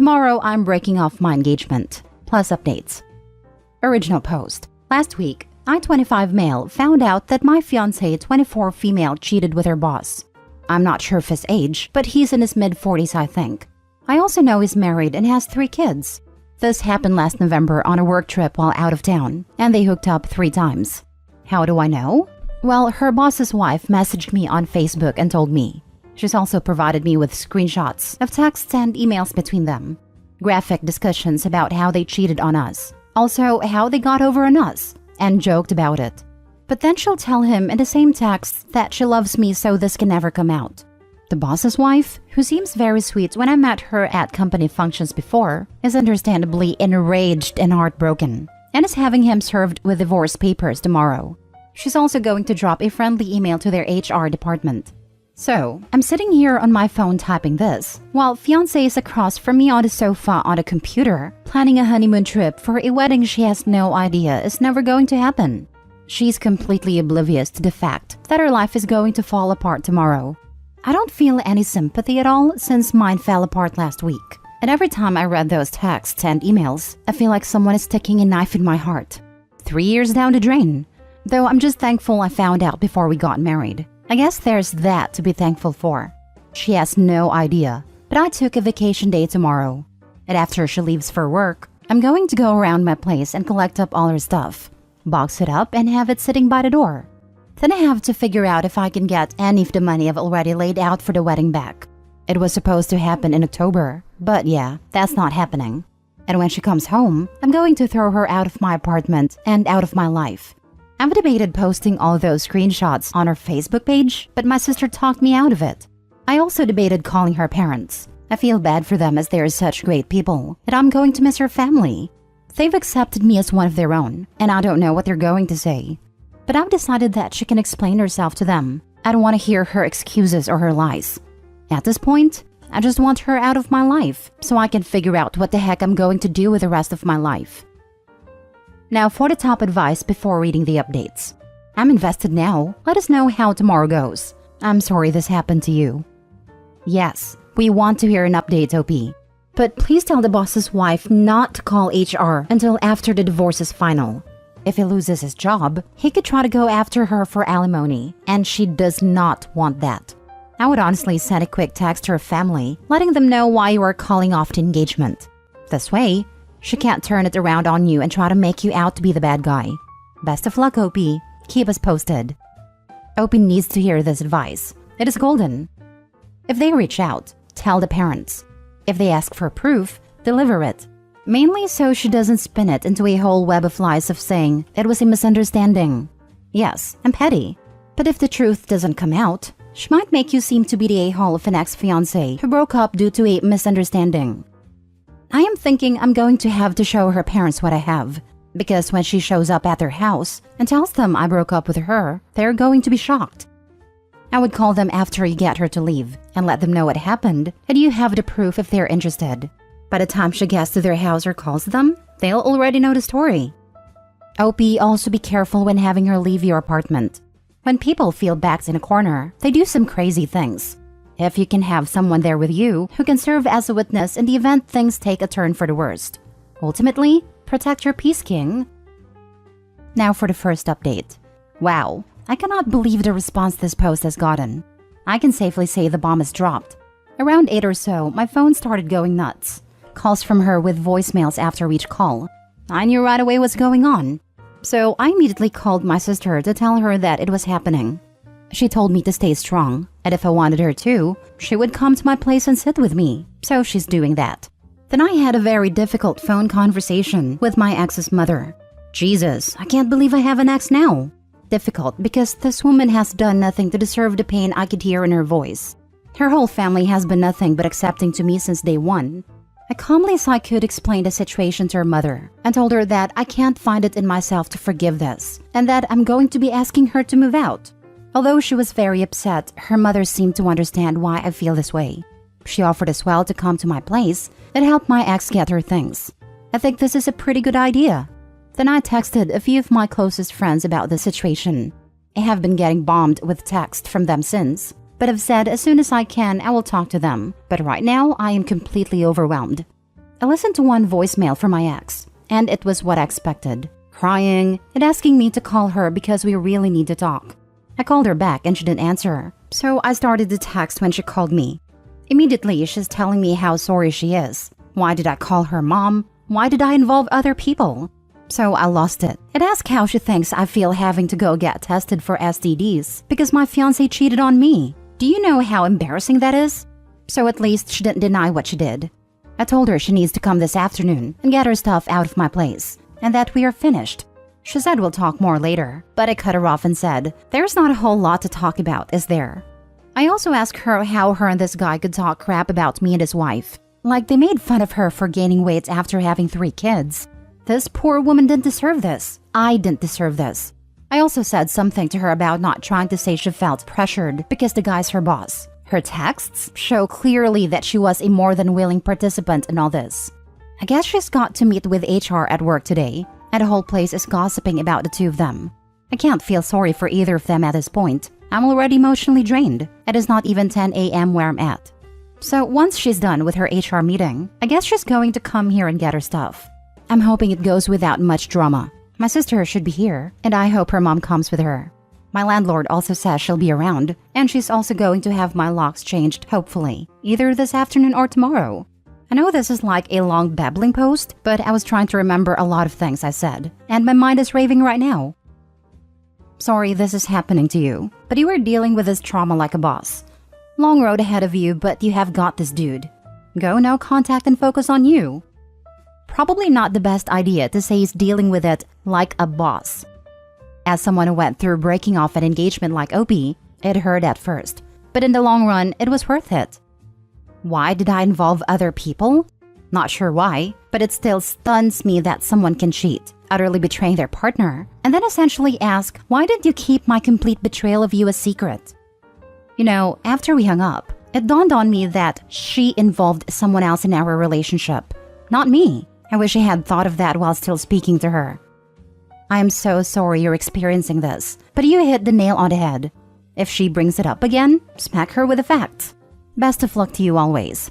Tomorrow, I'm breaking off my engagement. Plus updates. Original post. Last week, I-25 male found out that my fiancée 24 female cheated with her boss. I'm not sure of his age, but he's in his mid-40s, I think. I also know he's married and has 3 kids. This happened last November on a work trip while out of town, and they hooked up 3 times. How do I know? Well, her boss's wife messaged me on Facebook and told me. She's also provided me with screenshots of texts and emails between them. Graphic discussions about how they cheated on us. Also, how they got over on us, and joked about it. But then she'll tell him in the same text that she loves me so this can never come out. The boss's wife, who seems very sweet when I met her at company functions before, is understandably enraged and heartbroken, and is having him served with divorce papers tomorrow. She's also going to drop a friendly email to their HR department. So, I'm sitting here on my phone typing this, while fiancé is across from me on the sofa on a computer, planning a honeymoon trip for a wedding she has no idea is never going to happen. She's completely oblivious to the fact that her life is going to fall apart tomorrow. I don't feel any sympathy at all since mine fell apart last week. And every time I read those texts and emails, I feel like someone is sticking a knife in my heart. 3 years down the drain. Though I'm just thankful I found out before we got married. I guess there's that to be thankful for. She has no idea, but I took a vacation day tomorrow. And after she leaves for work, I'm going to go around my place and collect up all her stuff, box it up and have it sitting by the door. Then I have to figure out if I can get any of the money I've already laid out for the wedding back. It was supposed to happen in October, but yeah, that's not happening. And when she comes home, I'm going to throw her out of my apartment and out of my life. I've debated posting all those screenshots on her Facebook page, but my sister talked me out of it. I also debated calling her parents. I feel bad for them as they are such great people, and I'm going to miss her family. They've accepted me as one of their own, and I don't know what they're going to say. But I've decided that she can explain herself to them. I don't want to hear her excuses or her lies. At this point, I just want her out of my life so I can figure out what the heck I'm going to do with the rest of my life. Now for the top advice before reading the updates. I'm invested now. Let us know how tomorrow goes. I'm sorry this happened to you. Yes, we want to hear an update, OP. But please tell the boss's wife not to call HR until after the divorce is final. If he loses his job, he could try to go after her for alimony, and she does not want that. I would honestly send a quick text to her family, letting them know why you are calling off the engagement. This way, she can't turn it around on you and try to make you out to be the bad guy. Best of luck, OP. Keep us posted. OP needs to hear this advice. It is golden. If they reach out, tell the parents. If they ask for proof, deliver it. Mainly so she doesn't spin it into a whole web of lies of saying it was a misunderstanding. Yes, I'm petty. But if the truth doesn't come out, she might make you seem to be the a-hole of an ex-fiancé who broke up due to a misunderstanding. I am thinking I'm going to have to show her parents what I have, because when she shows up at their house and tells them I broke up with her, they're going to be shocked. I would call them after you get her to leave and let them know what happened, and you have the proof if they're interested. By the time she gets to their house or calls them, they'll already know the story. OP, also be careful when having her leave your apartment. When people feel backed in a corner, they do some crazy things. If you can have someone there with you who can serve as a witness in the event things take a turn for the worst. Ultimately, protect your peace, King. Now for the first update. Wow, I cannot believe the response this post has gotten. I can safely say the bomb is dropped. Around 8 or so, my phone started going nuts. Calls from her with voicemails after each call. I knew right away what's going on. So I immediately called my sister to tell her that it was happening. She told me to stay strong, and if I wanted her to, she would come to my place and sit with me. So she's doing that. Then I had a very difficult phone conversation with my ex's mother. Jesus, I can't believe I have an ex now. Difficult because this woman has done nothing to deserve the pain I could hear in her voice. Her whole family has been nothing but accepting to me since day one. I calmly as I could explained the situation to her mother and told her that I can't find it in myself to forgive this and that I'm going to be asking her to move out. Although she was very upset, her mother seemed to understand why I feel this way. She offered as well to come to my place and help my ex get her things. I think this is a pretty good idea. Then I texted a few of my closest friends about the situation. I have been getting bombed with text from them since, but I've said as soon as I can I will talk to them, but right now I am completely overwhelmed. I listened to one voicemail from my ex, and it was what I expected. Crying and asking me to call her because we really need to talk. I called her back and she didn't answer, so I started to text when she called me. Immediately, she's telling me how sorry she is. Why did I call her mom? Why did I involve other people? So I lost it. It asked how she thinks I feel having to go get tested for STDs because my fiancé cheated on me. Do you know how embarrassing that is? So at least she didn't deny what she did. I told her she needs to come this afternoon and get her stuff out of my place, and that we are finished. She said we'll talk more later, but I cut her off and said, there's not a whole lot to talk about, is there? I also asked her how her and this guy could talk crap about me and his wife. Like they made fun of her for gaining weight after having 3 kids. This poor woman didn't deserve this. I didn't deserve this. I also said something to her about not trying to say she felt pressured because the guy's her boss. Her texts show clearly that she was a more than willing participant in all this. I guess she's got to meet with HR at work today, and the whole place is gossiping about the two of them. I can't feel sorry for either of them at this point. I'm already emotionally drained. It is not even 10 a.m. where I'm at. So once she's done with her HR meeting, I guess she's going to come here and get her stuff. I'm hoping it goes without much drama. My sister should be here, and I hope her mom comes with her. My landlord also says she'll be around, and she's also going to have my locks changed, hopefully, either this afternoon or tomorrow. I know this is like a long babbling post, but I was trying to remember a lot of things I said, and my mind is raving right now. Sorry this is happening to you, but you are dealing with this trauma like a boss. Long road ahead of you, but you have got this, dude. Go no contact and focus on you. Probably not the best idea to say he's dealing with it like a boss. As someone who went through breaking off an engagement like OP, it hurt at first, but in the long run, it was worth it. Why did I involve other people? Not sure why, but it still stuns me that someone can cheat, utterly betraying their partner, and then essentially ask, why did you keep my complete betrayal of you a secret? You know, after we hung up, it dawned on me that she involved someone else in our relationship, not me. I wish I had thought of that while still speaking to her. I am so sorry you're experiencing this, but you hit the nail on the head. If she brings it up again, smack her with the facts. Best of luck to you always.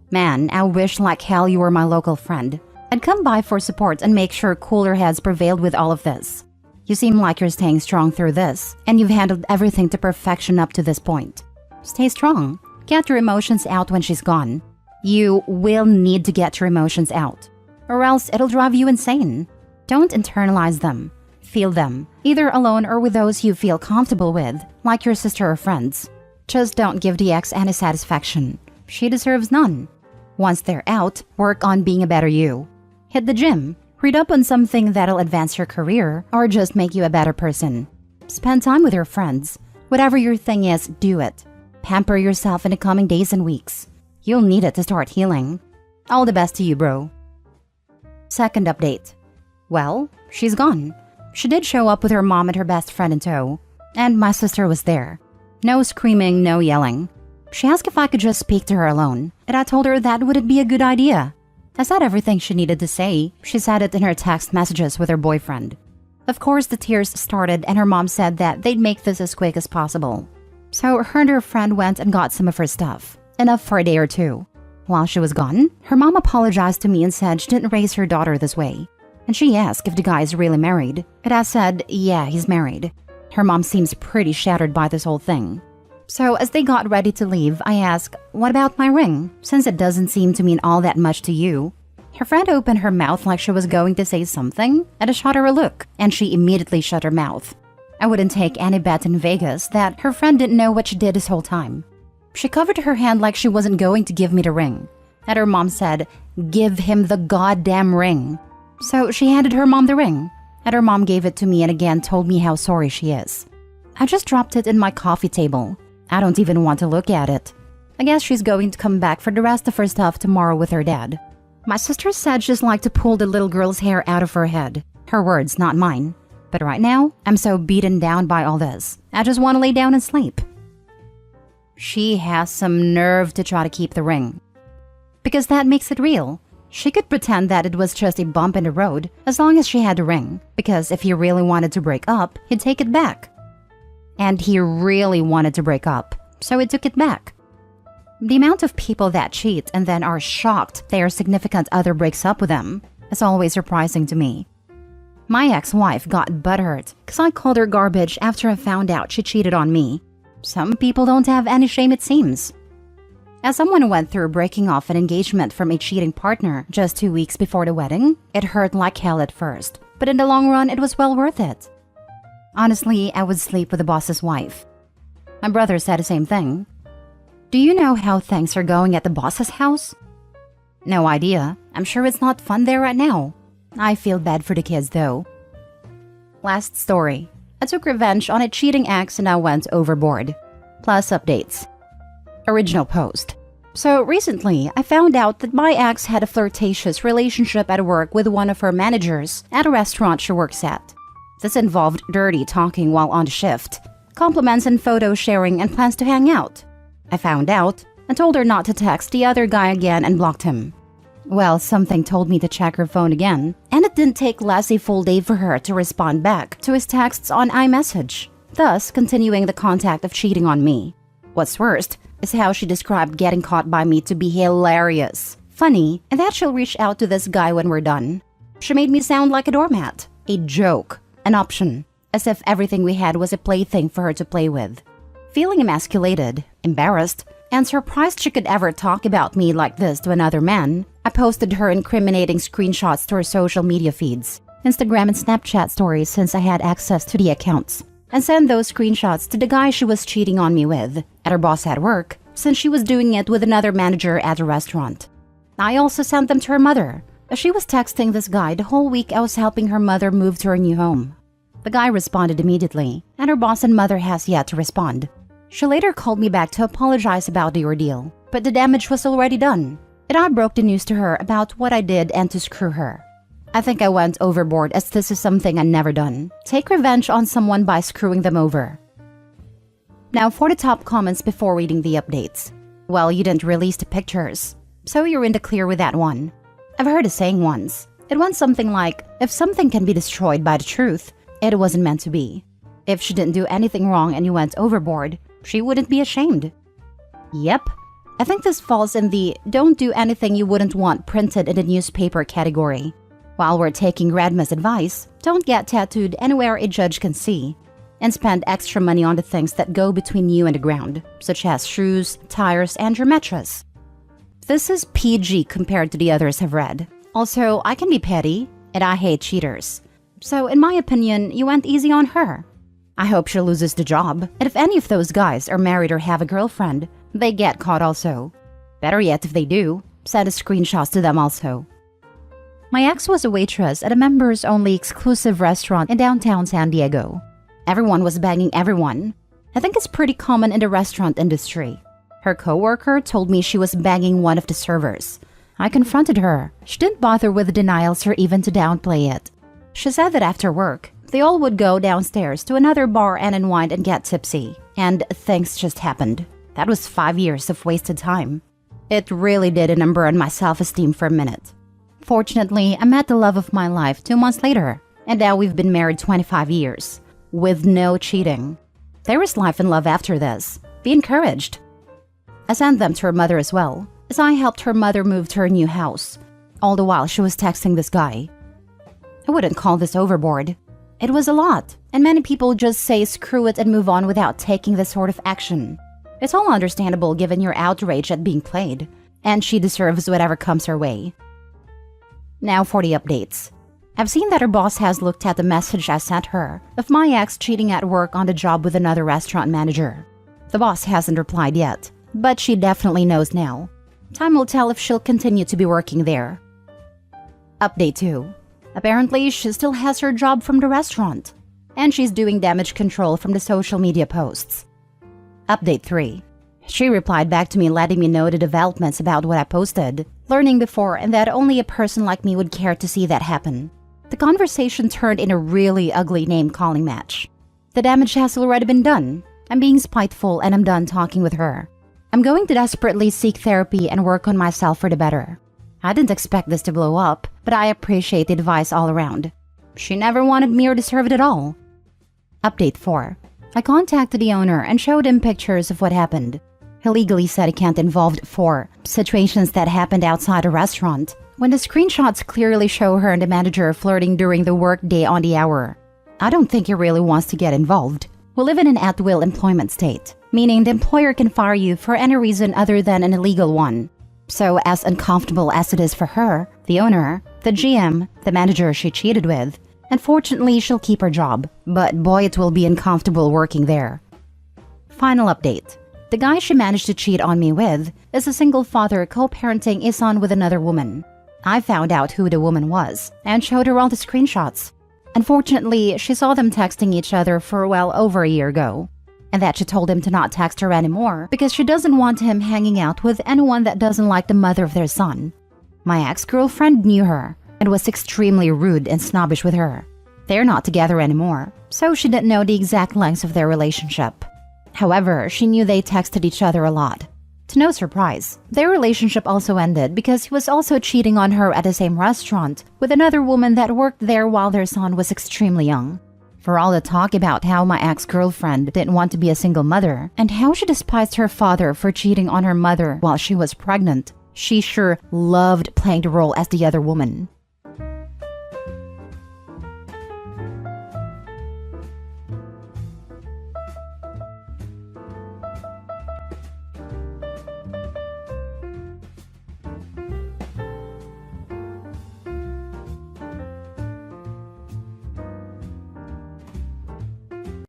Man, I wish like hell you were my local friend. I'd come by for support and make sure cooler heads prevailed with all of this. You seem like you're staying strong through this, and you've handled everything to perfection up to this point. Stay strong. Get your emotions out when she's gone. You will need to get your emotions out, or else it'll drive you insane. Don't internalize them. Feel them, either alone or with those you feel comfortable with, like your sister or friends. Just don't give the ex any satisfaction. She deserves none. Once they're out, work on being a better you. Hit the gym, read up on something that'll advance your career or just make you a better person. Spend time with your friends. Whatever your thing is, do it. Pamper yourself in the coming days and weeks. You'll need it to start healing. All the best to you, bro. Second update. Well, she's gone. She did show up with her mom and her best friend in tow, and my sister was there. No screaming, no yelling. She asked if I could just speak to her alone, and I told her that wouldn't be a good idea. I said everything she needed to say. She said it in her text messages with her boyfriend. Of course, the tears started, and her mom said that they'd make this as quick as possible. So her and her friend went and got some of her stuff, enough for a day or two. While she was gone, her mom apologized to me and said she didn't raise her daughter this way. And she asked if the guy is really married, and I said, yeah, he's married. Her mom seems pretty shattered by this whole thing. So as they got ready to leave, I asked, what about my ring, since it doesn't seem to mean all that much to you? Her friend opened her mouth like she was going to say something, and I shot her a look, and she immediately shut her mouth. I wouldn't take any bet in Vegas that her friend didn't know what she did this whole time. She covered her hand like she wasn't going to give me the ring, and her mom said, give him the goddamn ring. So she handed her mom the ring, and her mom gave it to me and again told me how sorry she is. I just dropped it in my coffee table. I don't even want to look at it. I guess she's going to come back for the rest of her stuff tomorrow with her dad. My sister said she'd like to pull the little girl's hair out of her head. Her words, not mine. But right now, I'm so beaten down by all this. I just want to lay down and sleep. She has some nerve to try to keep the ring. Because that makes it real. She could pretend that it was just a bump in the road as long as she had the ring. Because if he really wanted to break up, he'd take it back. And he really wanted to break up, so he took it back. The amount of people that cheat and then are shocked their significant other breaks up with them is always surprising to me. My ex-wife got butthurt because I called her garbage after I found out she cheated on me. Some people don't have any shame, it seems. As someone who went through breaking off an engagement from a cheating partner just 2 weeks before the wedding, it hurt like hell at first, but in the long run, it was well worth it. Honestly, I would sleep with the boss's wife. My brother said the same thing. Do you know how things are going at the boss's house? No idea. I'm sure it's not fun there right now. I feel bad for the kids though. Last story. I took revenge on a cheating ex and I went overboard. Plus updates. Original post. So recently, I found out that my ex had a flirtatious relationship at work with one of her managers at a restaurant she works at. This involved dirty talking while on shift, compliments and photo sharing, and plans to hang out. I found out and told her not to text the other guy again and blocked him. Well, something told me to check her phone again, and it didn't take less a full day for her to respond back to his texts on iMessage, thus continuing the contact of cheating on me. What's worst is how she described getting caught by me to be hilarious, funny, and that she'll reach out to this guy when we're done. She made me sound like a doormat, a joke, an option, as if everything we had was a plaything for her to play with. Feeling emasculated, embarrassed, and surprised she could ever talk about me like this to another man, I posted her incriminating screenshots to her social media feeds, Instagram and Snapchat stories since I had access to the accounts, and sent those screenshots to the guy she was cheating on me with, at her boss at work, since she was doing it with another manager at a restaurant. I also sent them to her mother, as she was texting this guy the whole week I was helping her mother move to her new home. The guy responded immediately, and her boss and mother has yet to respond. She later called me back to apologize about the ordeal, but the damage was already done, and I broke the news to her about what I did and to screw her. I think I went overboard as this is something I've never done. Take revenge on someone by screwing them over. Now for the top comments before reading the updates. Well, you didn't release the pictures, so you're in the clear with that one. I've heard a saying once. It went something like, if something can be destroyed by the truth, it wasn't meant to be. If she didn't do anything wrong and you went overboard, she wouldn't be ashamed. Yep. I think this falls in the don't do anything you wouldn't want printed in the newspaper category. While we're taking Grandma's advice, don't get tattooed anywhere a judge can see, and spend extra money on the things that go between you and the ground, such as shoes, tires, and your mattress. This is PG compared to the others I've read. Also, I can be petty, and I hate cheaters. So in my opinion, you went easy on her. I hope she loses the job, and if any of those guys are married or have a girlfriend, they get caught also. Better yet, if they do, send a screenshots to them also. My ex was a waitress at a members-only exclusive restaurant in downtown San Diego. Everyone was banging everyone. I think it's pretty common in the restaurant industry. Her coworker told me she was banging one of the servers. I confronted her. She didn't bother with denials or even to downplay it. She said that after work, they all would go downstairs to another bar and unwind and get tipsy. And things just happened. That was 5 years of wasted time. It really did a number on my self-esteem for a minute. Fortunately, I met the love of my life 2 months later, and now we've been married 25 years, with no cheating. There is life and love after this. Be encouraged. I sent them to her mother as well, as I helped her mother move to her new house, all the while she was texting this guy. I wouldn't call this overboard. It was a lot, and many people just say screw it and move on without taking this sort of action. It's all understandable given your outrage at being played, and she deserves whatever comes her way. Now for the updates. I've seen that her boss has looked at the message I sent her of my ex cheating at work on the job with another restaurant manager. The boss hasn't replied yet, but she definitely knows now. Time will tell if she'll continue to be working there. Update 2. Apparently, she still has her job from the restaurant, and she's doing damage control from the social media posts. Update 3. She replied back to me letting me know the developments about what I posted, learning before and that only a person like me would care to see that happen. The conversation turned in a really ugly name-calling match. The damage has already been done. I'm being spiteful and I'm done talking with her. I'm going to desperately seek therapy and work on myself for the better. I didn't expect this to blow up, but I appreciate the advice all around. She never wanted me or deserved it all. Update 4. I contacted the owner and showed him pictures of what happened. He legally said he can't involve for situations that happened outside a restaurant, when the screenshots clearly show her and the manager flirting during the workday on the hour. I don't think he really wants to get involved. We live in an at-will employment state, meaning the employer can fire you for any reason other than an illegal one. So as uncomfortable as it is for her, the owner, the GM, the manager she cheated with, unfortunately she'll keep her job, but boy it will be uncomfortable working there. Final update. The guy she managed to cheat on me with is a single father co-parenting his son with another woman. I found out who the woman was and showed her all the screenshots. Unfortunately, she saw them texting each other for well over a year ago, and that she told him to not text her anymore because she doesn't want him hanging out with anyone that doesn't like the mother of their son. My ex-girlfriend knew her and was extremely rude and snobbish with her. They're not together anymore, so she didn't know the exact lengths of their relationship. However, she knew they texted each other a lot. To no surprise, their relationship also ended because he was also cheating on her at the same restaurant with another woman that worked there while their son was extremely young. For all the talk about how my ex-girlfriend didn't want to be a single mother and how she despised her father for cheating on her mother while she was pregnant, she sure loved playing the role as the other woman.